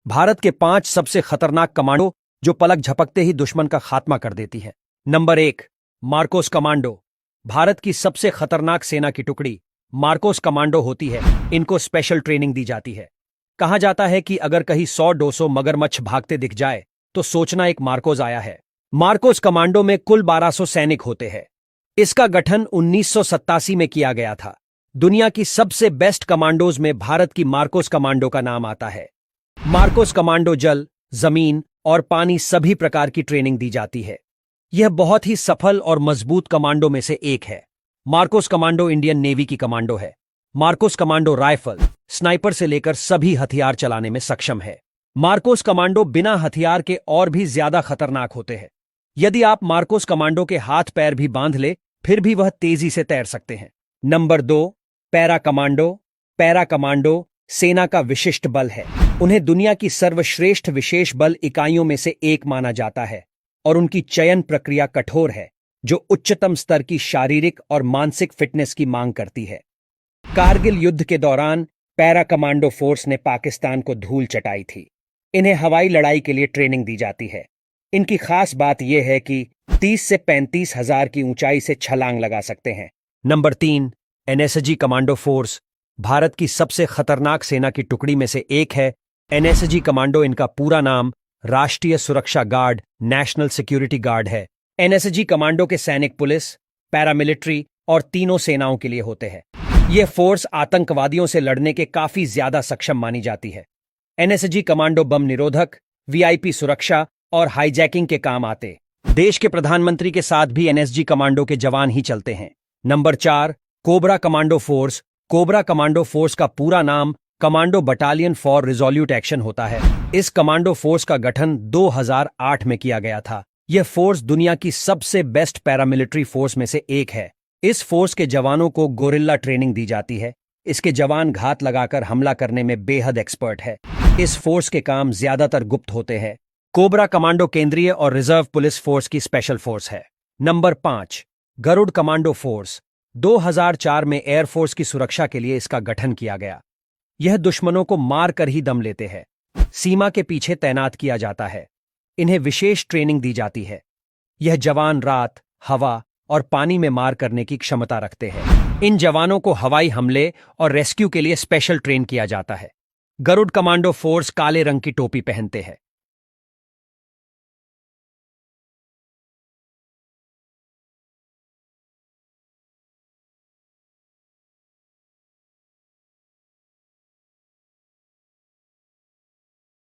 भारत के 5 सबसे खतरनाक कमांडो जो पलक झपकते ही दुश्मन का खात्मा कर देती है। Number 1, Marcos commando. भारत की सबसे खतरनाक सेना की टुकड़ी मार्कोस कमांडो होती है। इनको स्पेशल ट्रेनिंग दी जाती है। कहा जाता है कि अगर कहीं 100-200 मगरमच्छ भागते दिख जाए तो सोचना एक मार्कोस आया है। मार्कोस कमांडो में कुल 1200 सैनिक होते हैं। इसका गठन 1987 में किया गया था। दुनिया की सबसे बेस्ट कमांडोज में भारत की मार्कोस कमांडो का नाम आता है। मार्कोस कमांडो जल, जमीन और पानी सभी प्रकार की ट्रेनिंग दी जाती है। यह बहुत ही सफल और मजबूत कमांडो में से एक है। मार्कोस कमांडो इंडियन नेवी की कमांडो है। मार्कोस कमांडो राइफल, स्नाइपर से लेकर सभी हथियार चलाने में सक्षम है। मार्कोस कमांडो बिना हथियार के और भी ज्यादा खतरनाक होते हैं। यदि आप मार्कोस कमांडो के हाथ पैर भी बांध ले फिर भी वह तेजी से तैर सकते हैं। Number 2, para commando. Para commando सेना का विशिष्ट बल है। उन्हें दुनिया की सर्वश्रेष्ठ विशेष बल इकाइयों में से एक माना जाता है और उनकी चयन प्रक्रिया कठोर है जो उच्चतम स्तर की शारीरिक और मानसिक फिटनेस की मांग करती है। कारगिल युद्ध के दौरान पैरा कमांडो फोर्स ने पाकिस्तान को धूल चटाई थी। इन्हें हवाई लड़ाई के लिए ट्रेनिंग दी जाती है। इनकी खास बात यह है कि 30 से 35 हजार की ऊंचाई से छलांग लगा सकते हैं। Number 3, NSG commando force. Bharat की सबसे खतरनाक सेना की टुकड़ी में से एक है एनएसजी कमांडो। इनका पूरा नाम राष्ट्रीय सुरक्षा गार्ड, नेशनल सिक्योरिटी गार्ड है। एनएसजी कमांडो के सैनिक पुलिस, पैरामिलिट्री और तीनों सेनाओं के लिए होते हैं। यह फोर्स आतंकवादियों से लड़ने के काफी ज्यादा सक्षम मानी जाती है। एनएसजी कमांडो बम निरोधक, वीआईपी सुरक्षा और हाईजैकिंग के काम आते। देश के प्रधानमंत्री के साथ भी एनएसजी कमांडो के जवान ही चलते हैं। Number 4, cobra commando force. Cobra commando force का पूरा नाम commando battalion for resolute action होता है। इस कमांडो फोर्स का गठन 2008 में किया गया था। यह फोर्स दुनिया की सबसे बेस्ट पैरामिलिट्री फोर्स में से एक है। इस फोर्स के जवानों को गोरिल्ला ट्रेनिंग दी जाती है। इसके जवान घात लगाकर हमला करने में बेहद एक्सपर्ट है। इस फोर्स के काम ज्यादातर गुप्त होते हैं। कोबरा कमांडो केंद्रीय और रिजर्व पुलिस फोर्स की स्पेशल फोर्स है। Number 5, Garud commando force. 2004 में एयरफोर्स की सुरक्षा के लिए इसका गठन किया गया। यह दुश्मनों को मार कर ही दम लेते हैं। सीमा के पीछे तैनात किया जाता है। इन्हें विशेष ट्रेनिंग दी जाती है। यह जवान रात, हवा और पानी में मार करने की क्षमता रखते हैं। इन जवानों को हवाई हमले और रेस्क्यू के लिए स्पेशल ट्रेन किया जाता है। गरुड़ कमांडो फोर्स काले रंग की टोपी पहनते हैं।